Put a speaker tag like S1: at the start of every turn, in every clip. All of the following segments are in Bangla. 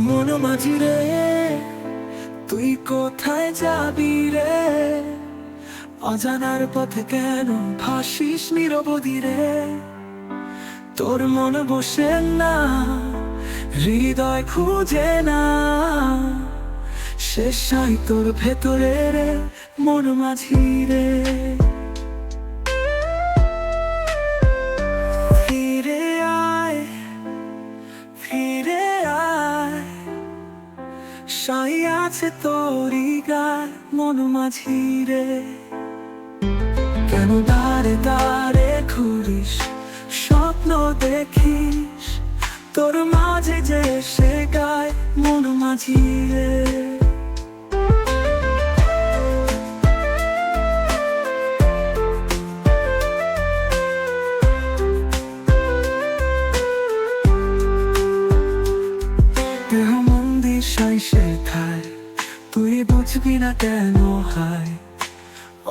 S1: মন মাঝি রে, তুই কোথায় যাবি রে? অজানার পথে কেন ভাসিস নিরবধি রে? তোর মন বসে না, হৃদয় খুঁজে না, শেষাই তোর ভেতরে রে মন মাঝি রে। ফিরে আয়, ফিরে আয়, সাই আছে তোরই গায় মন মাঝি রে। কেন দাঁড়ে দাঁড়ে ঘুরিস, স্বপ্ন দেখিস, তোর মাঝে যে সে গায় মন মাঝি রে। দেহ মন্দির সাই শেখায়, তুই বুঝবি না কেন হায়?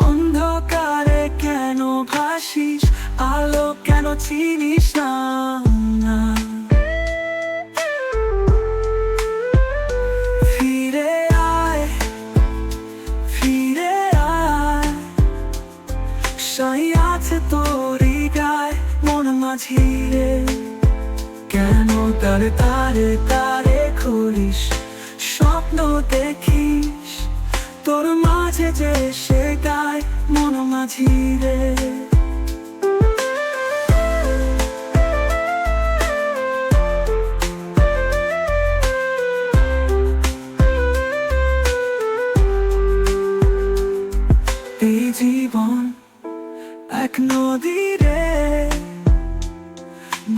S1: অন্ধকারে কেন ভাসিস, আলো কেন চিনিস না? ফিরে আয়, ফিরে আয়, সাই আছে তোরই গায় মন মাঝি রে। কেন তারে তারে তারে ঘুরিস, স্বপ্ন দেখিস, তোর মাঝে যে সে গায় মন মাঝি রে। এই জীবন এক নদী রে,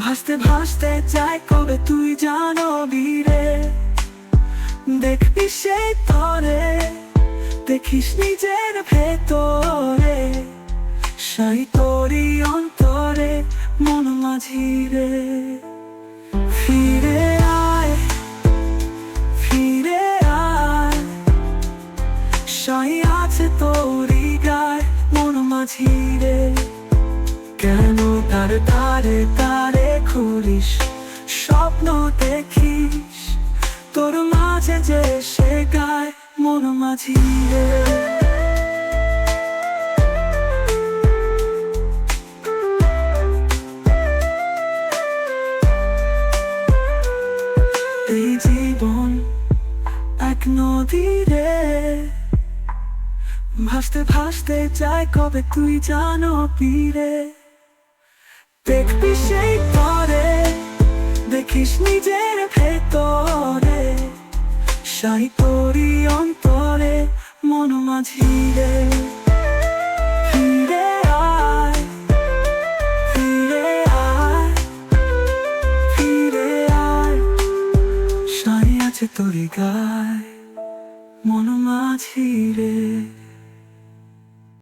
S1: ভাসতে ভাসতে যায় কবে তুই জানবি রে? দেখবি সেই তরে, দেখিস নিজের ভেতরে, সাই তোরই অন্তরে মন মাঝি রে। ফিরে আয়, ফিরে আয়, সাই আছে তোরই গায় মন মাঝি রে। কেন তারে তারে তারে ঘুরিস, স্বপ্ন দেখিস, তোর মাঝে যে সে গায় মন মাঝি রে। এই জীবন এক নদী রে, ভাসতে ভাসতে যায় কবে তুই জানবি রে? দেখবি সেই তরে, দেখিস নিজের ভেতরে, সাই তোরই অন্তরে মন মাঝি রে। ফিরে আয়, ফিরে আয়, ফিরে আয়, সাই আছে তোরই গায় মন মাঝি রে।